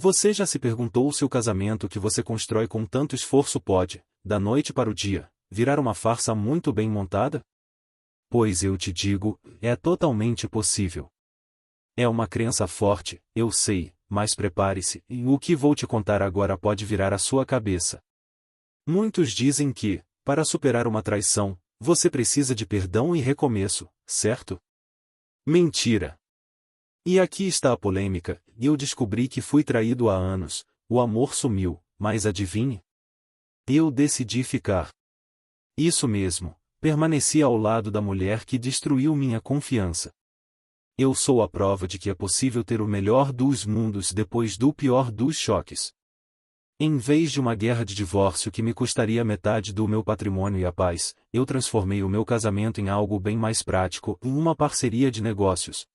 Você já se perguntou se o casamento que você constrói com tanto esforço pode, da noite para o dia, virar uma farsa muito bem montada? Pois eu te digo, é totalmente possível. É uma crença forte, eu sei, mas prepare-se, e o que vou te contar agora pode virar a sua cabeça. Muitos dizem que, para superar uma traição, você precisa de perdão e recomeço, certo? Mentira! E aqui está a polêmica, e eu descobri que fui traído há anos, o amor sumiu, mas adivinhe? Eu decidi ficar. Isso mesmo, permaneci ao lado da mulher que destruiu minha confiança. Eu sou a prova de que é possível ter o melhor dos mundos depois do pior dos choques. Em vez de uma guerra de divórcio que me custaria metade do meu patrimônio e a paz, eu transformei o meu casamento em algo bem mais prático, em uma parceria de negócios.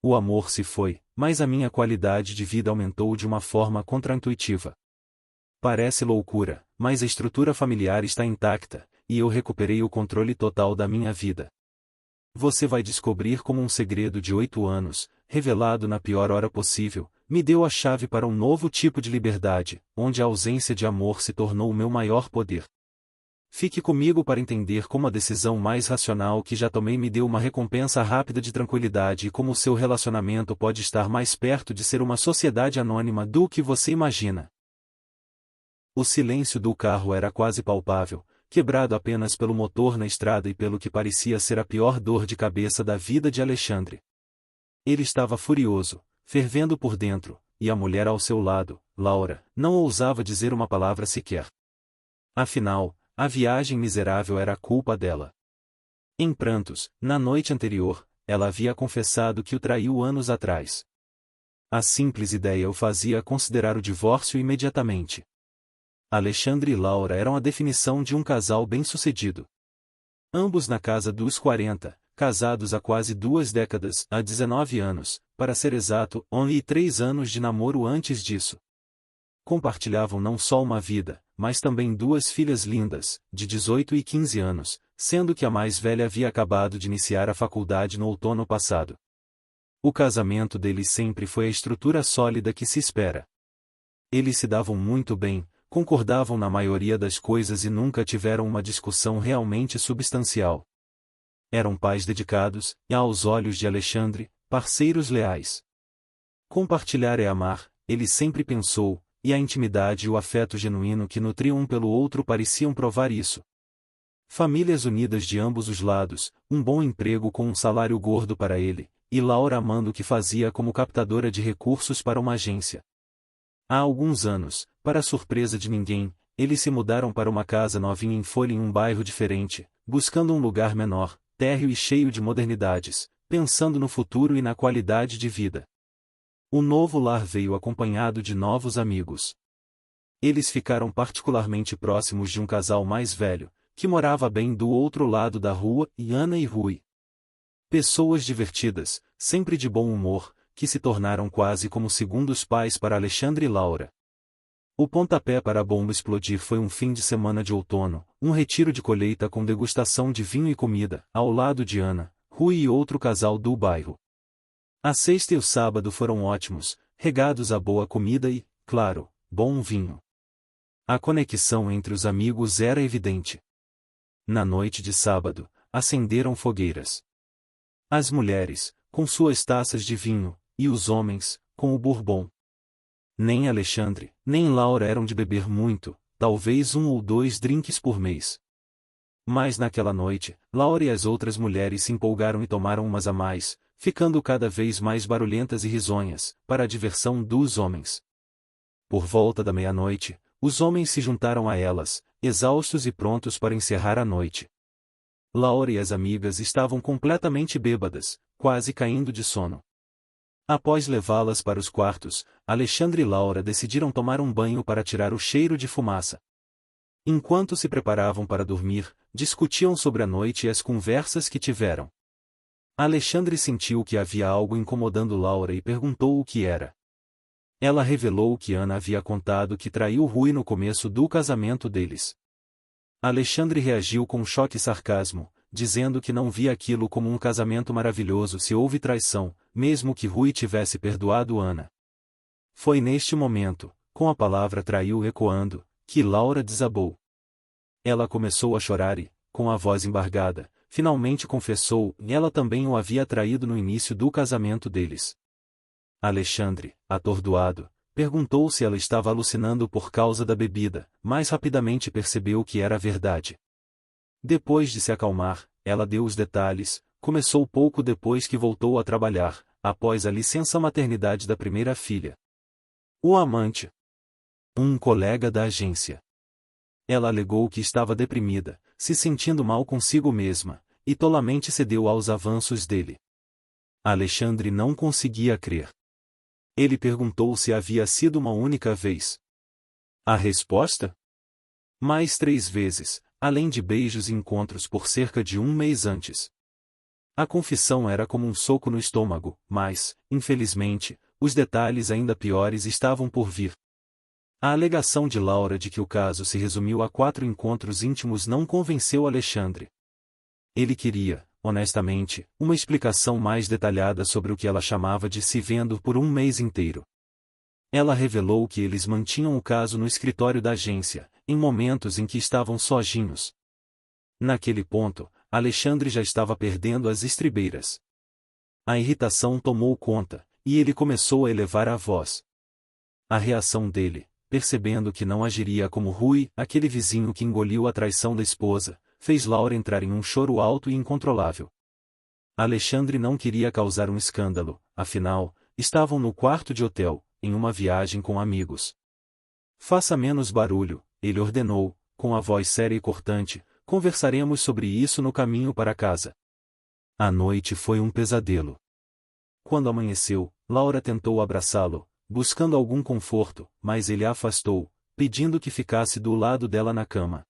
O amor se foi, mas a minha qualidade de vida aumentou de uma forma contraintuitiva. Parece loucura, mas a estrutura familiar está intacta, e eu recuperei o controle total da minha vida. Você vai descobrir como um segredo de 8 anos, revelado na pior hora possível, me deu a chave para um novo tipo de liberdade, onde a ausência de amor se tornou o meu maior poder. Fique comigo para entender como a decisão mais racional que já tomei me deu uma recompensa rápida de tranquilidade e como o seu relacionamento pode estar mais perto de ser uma sociedade anônima do que você imagina. O silêncio do carro era quase palpável, quebrado apenas pelo motor na estrada e pelo que parecia ser a pior dor de cabeça da vida de Alexandre. Ele estava furioso, fervendo por dentro, e a mulher ao seu lado, Laura, não ousava dizer uma palavra sequer. Afinal, a viagem miserável era a culpa dela. Em prantos, na noite anterior, ela havia confessado que o traiu anos atrás. A simples ideia o fazia considerar o divórcio imediatamente. Alexandre e Laura eram a definição de um casal bem-sucedido. Ambos na casa dos 40, casados há quase 2 décadas, há 19 anos, para ser exato, e 3 anos de namoro antes disso. Compartilhavam não só uma vida, mas também 2 filhas lindas, de 18 e 15 anos, sendo que a mais velha havia acabado de iniciar a faculdade no outono passado. O casamento deles sempre foi a estrutura sólida que se espera. Eles se davam muito bem, concordavam na maioria das coisas e nunca tiveram uma discussão realmente substancial. Eram pais dedicados, e aos olhos de Alexandre, parceiros leais. Compartilhar é amar, ele sempre pensou, e a intimidade e o afeto genuíno que nutriam um pelo outro pareciam provar isso. Famílias unidas de ambos os lados, um bom emprego com um salário gordo para ele, e Laura amando o que fazia como captadora de recursos para uma agência. Há alguns anos, para surpresa de ninguém, eles se mudaram para uma casa novinha em Folha em um bairro diferente, buscando um lugar menor, térreo e cheio de modernidades, pensando no futuro e na qualidade de vida. O novo lar veio acompanhado de novos amigos. Eles ficaram particularmente próximos de um casal mais velho, que morava bem do outro lado da rua, Ana e Rui. Pessoas divertidas, sempre de bom humor, que se tornaram quase como segundos pais para Alexandre e Laura. O pontapé para a bomba explodir foi um fim de semana de outono, um retiro de colheita com degustação de vinho e comida, ao lado de Ana, Rui e outro casal do bairro. A sexta e o sábado foram ótimos, regados a boa comida e, claro, bom vinho. A conexão entre os amigos era evidente. Na noite de sábado, acenderam fogueiras. As mulheres, com suas taças de vinho, e os homens, com o bourbon. Nem Alexandre, nem Laura eram de beber muito, talvez 1 ou 2 drinks por mês. Mas naquela noite, Laura e as outras mulheres se empolgaram e tomaram umas a mais, ficando cada vez mais barulhentas e risonhas, para a diversão dos homens. Por volta da meia-noite, os homens se juntaram a elas, exaustos e prontos para encerrar a noite. Laura e as amigas estavam completamente bêbadas, quase caindo de sono. Após levá-las para os quartos, Alexandre e Laura decidiram tomar um banho para tirar o cheiro de fumaça. Enquanto se preparavam para dormir, discutiam sobre a noite e as conversas que tiveram. Alexandre sentiu que havia algo incomodando Laura e perguntou o que era. Ela revelou que Ana havia contado que traiu Rui no começo do casamento deles. Alexandre reagiu com choque e sarcasmo, dizendo que não via aquilo como um casamento maravilhoso se houve traição, mesmo que Rui tivesse perdoado Ana. Foi neste momento, com a palavra traiu ecoando, que Laura desabou. Ela começou a chorar e, com a voz embargada, finalmente confessou que ela também o havia traído no início do casamento deles. Alexandre, atordoado, perguntou se ela estava alucinando por causa da bebida, mas rapidamente percebeu que era verdade. Depois de se acalmar, ela deu os detalhes. Começou pouco depois que voltou a trabalhar, após a licença-maternidade da primeira filha. O amante. Um colega da agência. Ela alegou que estava deprimida, se sentindo mal consigo mesma, e tolamente cedeu aos avanços dele. Alexandre não conseguia crer. Ele perguntou se havia sido uma única vez. A resposta? Mais 3 vezes, além de beijos e encontros por cerca de 1 mês antes. A confissão era como um soco no estômago, mas, infelizmente, os detalhes ainda piores estavam por vir. A alegação de Laura de que o caso se resumiu a 4 encontros íntimos não convenceu Alexandre. Ele queria, honestamente, uma explicação mais detalhada sobre o que ela chamava de se vendo por 1 mês inteiro. Ela revelou que eles mantinham o caso no escritório da agência, em momentos em que estavam sozinhos. Naquele ponto, Alexandre já estava perdendo as estribeiras. A irritação tomou conta, e ele começou a elevar a voz. A reação dele, percebendo que não agiria como Rui, aquele vizinho que engoliu a traição da esposa, fez Laura entrar em um choro alto e incontrolável. Alexandre não queria causar um escândalo, afinal, estavam no quarto de hotel, em uma viagem com amigos. Faça menos barulho, ele ordenou, com a voz séria e cortante. Conversaremos sobre isso no caminho para casa. A noite foi um pesadelo. Quando amanheceu, Laura tentou abraçá-lo, buscando algum conforto, mas ele a afastou, pedindo que ficasse do lado dela na cama.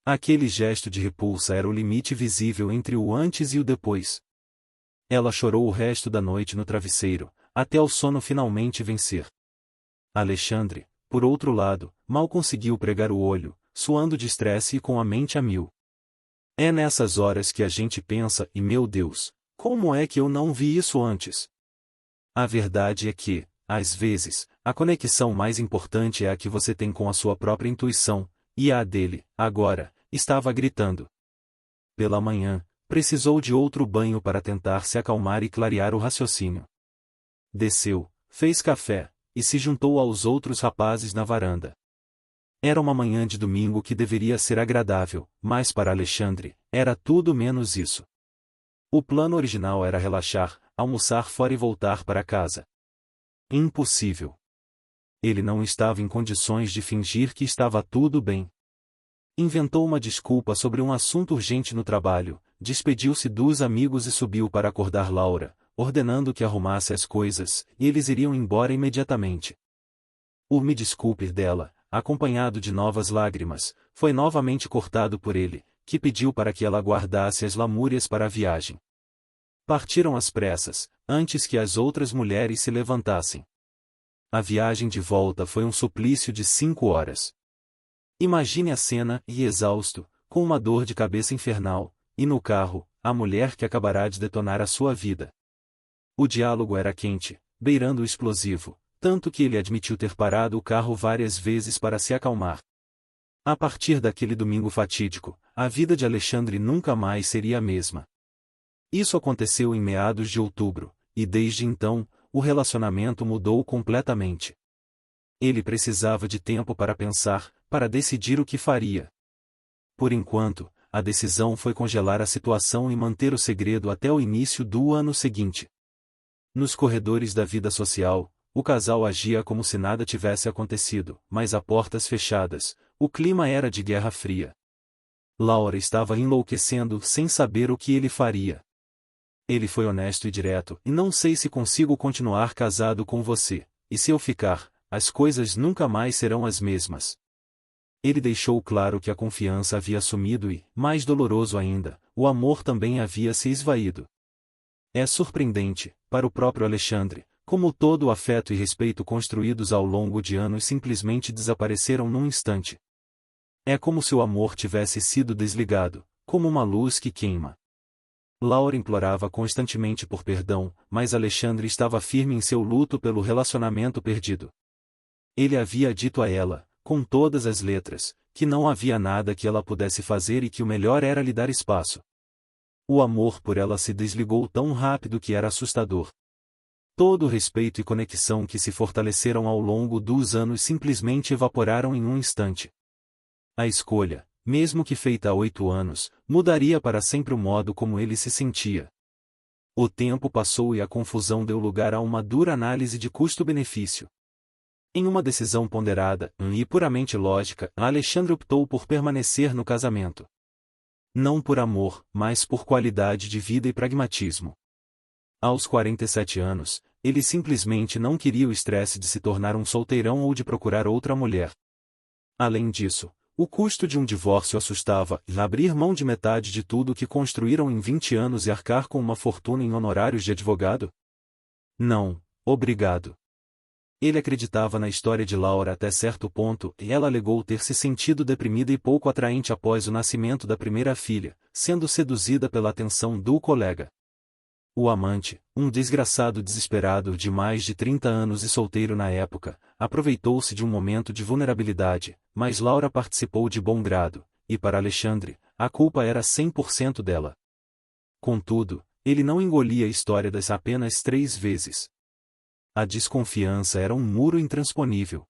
Aquele gesto de repulsa era o limite visível entre o antes e o depois. Ela chorou o resto da noite no travesseiro, até o sono finalmente vencer. Alexandre, por outro lado, mal conseguiu pregar o olho, suando de estresse e com a mente a mil. É nessas horas que a gente pensa, e meu Deus, como é que eu não vi isso antes? A verdade é que, às vezes, a conexão mais importante é a que você tem com a sua própria intuição, e a dele, agora, estava gritando. Pela manhã, precisou de outro banho para tentar se acalmar e clarear o raciocínio. Desceu, fez café, e se juntou aos outros rapazes na varanda. Era uma manhã de domingo que deveria ser agradável, mas para Alexandre, era tudo menos isso. O plano original era relaxar, almoçar fora e voltar para casa. Impossível. Ele não estava em condições de fingir que estava tudo bem. Inventou uma desculpa sobre um assunto urgente no trabalho, despediu-se dos amigos e subiu para acordar Laura, ordenando que arrumasse as coisas, e eles iriam embora imediatamente. O me desculpe dela, acompanhado de novas lágrimas, foi novamente cortado por ele, que pediu para que ela guardasse as lamúrias para a viagem. Partiram às pressas, antes que as outras mulheres se levantassem. A viagem de volta foi um suplício de 5 horas. Imagine a cena, e exausto, com uma dor de cabeça infernal, e no carro, a mulher que acabará de detonar a sua vida. O diálogo era quente, beirando o explosivo, tanto que ele admitiu ter parado o carro várias vezes para se acalmar. A partir daquele domingo fatídico, a vida de Alexandre nunca mais seria a mesma. Isso aconteceu em meados de outubro, e desde então, o relacionamento mudou completamente. Ele precisava de tempo para pensar, para decidir o que faria. Por enquanto, a decisão foi congelar a situação e manter o segredo até o início do ano seguinte. Nos corredores da vida social, o casal agia como se nada tivesse acontecido, mas a portas fechadas, o clima era de guerra fria. Laura estava enlouquecendo sem saber o que ele faria. Ele foi honesto e direto, e não sei se consigo continuar casado com você, e se eu ficar, as coisas nunca mais serão as mesmas. Ele deixou claro que a confiança havia sumido e, mais doloroso ainda, o amor também havia se esvaído. É surpreendente, para o próprio Alexandre, como todo o afeto e respeito construídos ao longo de anos simplesmente desapareceram num instante. É como se o amor tivesse sido desligado, como uma luz que queima. Laura implorava constantemente por perdão, mas Alexandre estava firme em seu luto pelo relacionamento perdido. Ele havia dito a ela, com todas as letras, que não havia nada que ela pudesse fazer e que o melhor era lhe dar espaço. O amor por ela se desligou tão rápido que era assustador. Todo o respeito e conexão que se fortaleceram ao longo dos anos simplesmente evaporaram em um instante. A escolha, mesmo que feita há 8 anos, mudaria para sempre o modo como ele se sentia. O tempo passou e a confusão deu lugar a uma dura análise de custo-benefício. Em uma decisão ponderada e puramente lógica, Alexandre optou por permanecer no casamento. Não por amor, mas por qualidade de vida e pragmatismo. Aos 47 anos, ele simplesmente não queria o estresse de se tornar um solteirão ou de procurar outra mulher. Além disso, o custo de um divórcio assustava, e abrir mão de metade de tudo que construíram em 20 anos e arcar com uma fortuna em honorários de advogado? Não, obrigado. Ele acreditava na história de Laura até certo ponto, e ela alegou ter se sentido deprimida e pouco atraente após o nascimento da primeira filha, sendo seduzida pela atenção do colega. O amante, um desgraçado desesperado de mais de 30 anos e solteiro na época, aproveitou-se de um momento de vulnerabilidade, mas Laura participou de bom grado, e para Alexandre, a culpa era 100% dela. Contudo, ele não engolia a história das apenas 3 vezes. A desconfiança era um muro intransponível.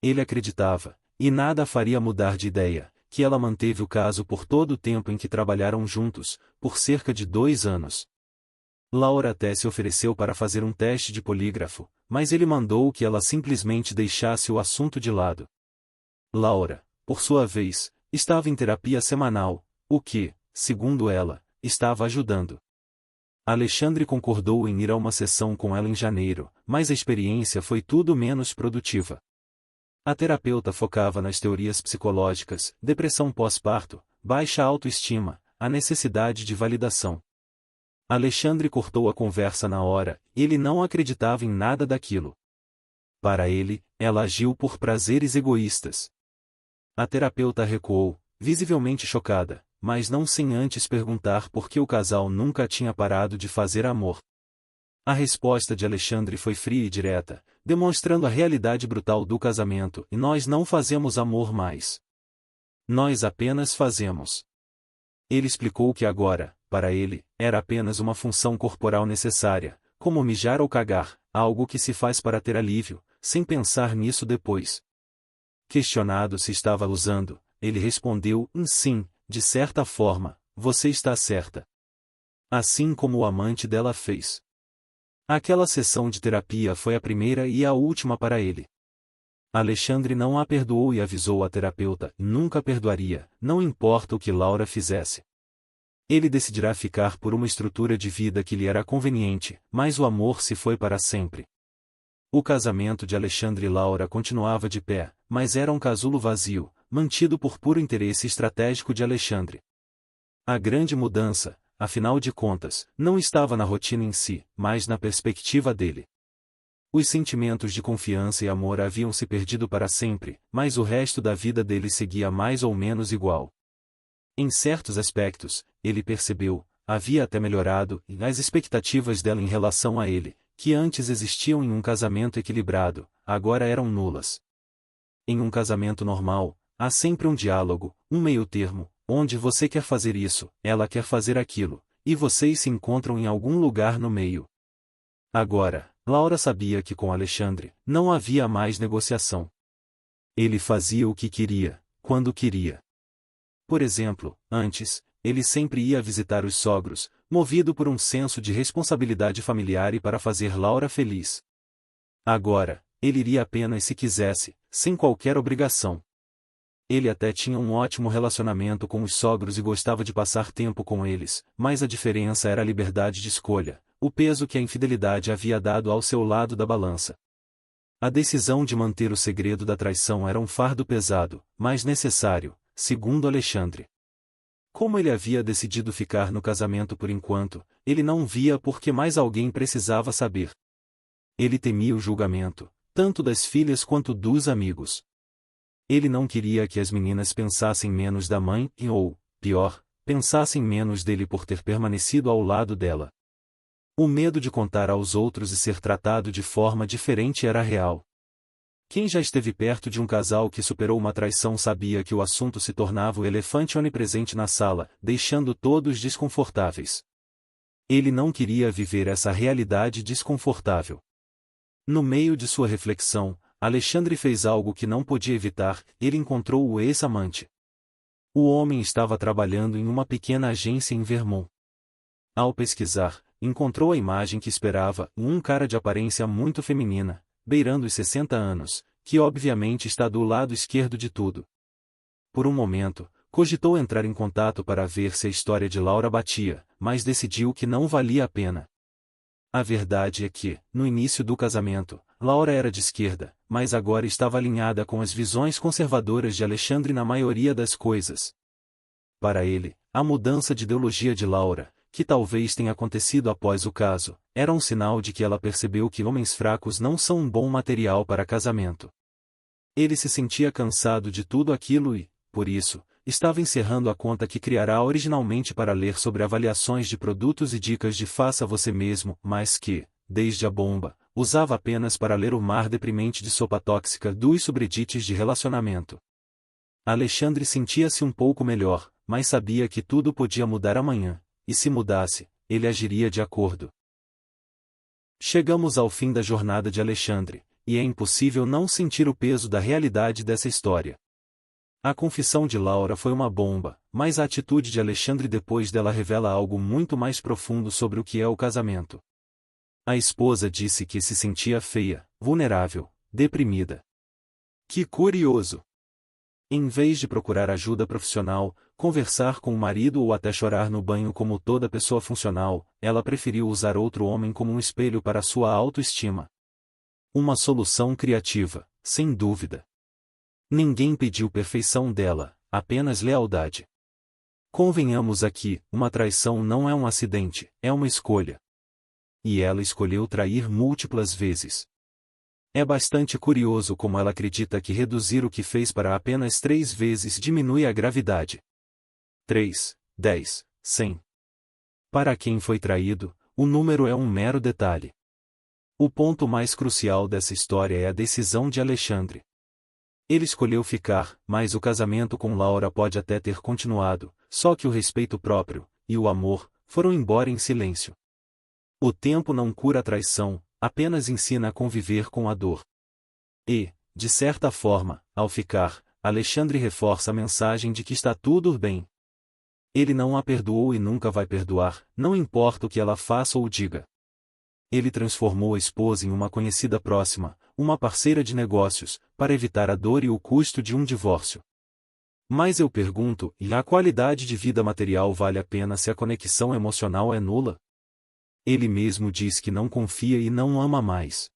Ele acreditava, e nada a faria mudar de ideia, que ela manteve o caso por todo o tempo em que trabalharam juntos, por cerca de 2 anos. Laura até se ofereceu para fazer um teste de polígrafo, mas ele mandou que ela simplesmente deixasse o assunto de lado. Laura, por sua vez, estava em terapia semanal, o que, segundo ela, estava ajudando. Alexandre concordou em ir a uma sessão com ela em janeiro, mas a experiência foi tudo menos produtiva. A terapeuta focava nas teorias psicológicas, depressão pós-parto, baixa autoestima, a necessidade de validação. Alexandre cortou a conversa na hora, ele não acreditava em nada daquilo. Para ele, ela agiu por prazeres egoístas. A terapeuta recuou, visivelmente chocada, mas não sem antes perguntar por que o casal nunca tinha parado de fazer amor. A resposta de Alexandre foi fria e direta, demonstrando a realidade brutal do casamento, e nós não fazemos amor mais. Nós apenas fazemos. Ele explicou que agora, para ele, era apenas uma função corporal necessária, como mijar ou cagar, algo que se faz para ter alívio, sem pensar nisso depois. Questionado se estava usando, ele respondeu, sim, de certa forma, você está certa. Assim como o amante dela fez. Aquela sessão de terapia foi a primeira e a última para ele. Alexandre não a perdoou e avisou a terapeuta, nunca perdoaria, não importa o que Laura fizesse. Ele decidirá ficar por uma estrutura de vida que lhe era conveniente, mas o amor se foi para sempre. O casamento de Alexandre e Laura continuava de pé, mas era um casulo vazio, mantido por puro interesse estratégico de Alexandre. A grande mudança, afinal de contas, não estava na rotina em si, mas na perspectiva dele. Os sentimentos de confiança e amor haviam se perdido para sempre, mas o resto da vida dele seguia mais ou menos igual. Em certos aspectos, ele percebeu, havia até melhorado, e as expectativas dela em relação a ele, que antes existiam em um casamento equilibrado, agora eram nulas. Em um casamento normal, há sempre um diálogo, um meio-termo, onde você quer fazer isso, ela quer fazer aquilo, e vocês se encontram em algum lugar no meio. Agora, Laura sabia que com Alexandre, não havia mais negociação. Ele fazia o que queria, quando queria. Por exemplo, antes, ele sempre ia visitar os sogros, movido por um senso de responsabilidade familiar e para fazer Laura feliz. Agora, ele iria apenas se quisesse, sem qualquer obrigação. Ele até tinha um ótimo relacionamento com os sogros e gostava de passar tempo com eles, mas a diferença era a liberdade de escolha, o peso que a infidelidade havia dado ao seu lado da balança. A decisão de manter o segredo da traição era um fardo pesado, mas necessário, segundo Alexandre. Como ele havia decidido ficar no casamento por enquanto, ele não via por que mais alguém precisava saber. Ele temia o julgamento, tanto das filhas quanto dos amigos. Ele não queria que as meninas pensassem menos da mãe ou, pior, pensassem menos dele por ter permanecido ao lado dela. O medo de contar aos outros e ser tratado de forma diferente era real. Quem já esteve perto de um casal que superou uma traição sabia que o assunto se tornava o elefante onipresente na sala, deixando todos desconfortáveis. Ele não queria viver essa realidade desconfortável. No meio de sua reflexão, Alexandre fez algo que não podia evitar, ele encontrou o ex-amante. O homem estava trabalhando em uma pequena agência em Vermont. Ao pesquisar, encontrou a imagem que esperava, um cara de aparência muito feminina, beirando os 60 anos, que obviamente está do lado esquerdo de tudo. Por um momento, cogitou entrar em contato para ver se a história de Laura batia, mas decidiu que não valia a pena. A verdade é que, no início do casamento, Laura era de esquerda, mas agora estava alinhada com as visões conservadoras de Alexandre na maioria das coisas. Para ele, a mudança de ideologia de Laura, que talvez tenha acontecido após o caso, era um sinal de que ela percebeu que homens fracos não são um bom material para casamento. Ele se sentia cansado de tudo aquilo e, por isso, estava encerrando a conta que criará originalmente para ler sobre avaliações de produtos e dicas de faça você mesmo, mas que, desde a bomba, usava apenas para ler o mar deprimente de sopa tóxica dos subreddits de relacionamento. Alexandre sentia-se um pouco melhor, mas sabia que tudo podia mudar amanhã. E se mudasse, ele agiria de acordo. Chegamos ao fim da jornada de Alexandre, e é impossível não sentir o peso da realidade dessa história. A confissão de Laura foi uma bomba, mas a atitude de Alexandre depois dela revela algo muito mais profundo sobre o que é o casamento. A esposa disse que se sentia feia, vulnerável, deprimida. Que curioso! Em vez de procurar ajuda profissional, conversar com o marido ou até chorar no banho como toda pessoa funcional, ela preferiu usar outro homem como um espelho para sua autoestima. Uma solução criativa, sem dúvida. Ninguém pediu perfeição dela, apenas lealdade. Convenhamos aqui, uma traição não é um acidente, é uma escolha. E ela escolheu trair múltiplas vezes. É bastante curioso como ela acredita que reduzir o que fez para apenas 3 vezes diminui a gravidade. 3, 10, 100. Para quem foi traído, o número é um mero detalhe. O ponto mais crucial dessa história é a decisão de Alexandre. Ele escolheu ficar, mas o casamento com Laura pode até ter continuado, só que o respeito próprio, e o amor, foram embora em silêncio. O tempo não cura a traição, apenas ensina a conviver com a dor. E, de certa forma, ao ficar, Alexandre reforça a mensagem de que está tudo bem. Ele não a perdoou e nunca vai perdoar, não importa o que ela faça ou diga. Ele transformou a esposa em uma conhecida próxima, uma parceira de negócios, para evitar a dor e o custo de um divórcio. Mas eu pergunto, e a qualidade de vida material vale a pena se a conexão emocional é nula? Ele mesmo diz que não confia e não ama mais.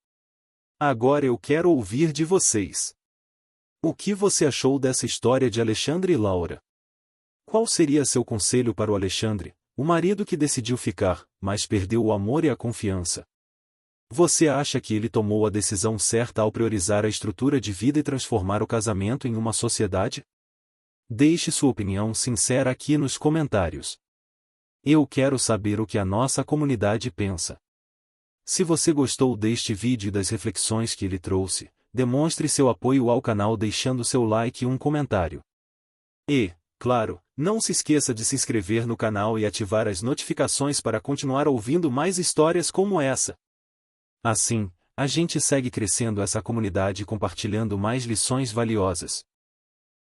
Agora eu quero ouvir de vocês. O que você achou dessa história de Alexandre e Laura? Qual seria seu conselho para o Alexandre, o marido que decidiu ficar, mas perdeu o amor e a confiança? Você acha que ele tomou a decisão certa ao priorizar a estrutura de vida e transformar o casamento em uma sociedade? Deixe sua opinião sincera aqui nos comentários. Eu quero saber o que a nossa comunidade pensa. Se você gostou deste vídeo e das reflexões que ele trouxe, demonstre seu apoio ao canal deixando seu like e um comentário. E, claro, não se esqueça de se inscrever no canal e ativar as notificações para continuar ouvindo mais histórias como essa. Assim, a gente segue crescendo essa comunidade e compartilhando mais lições valiosas.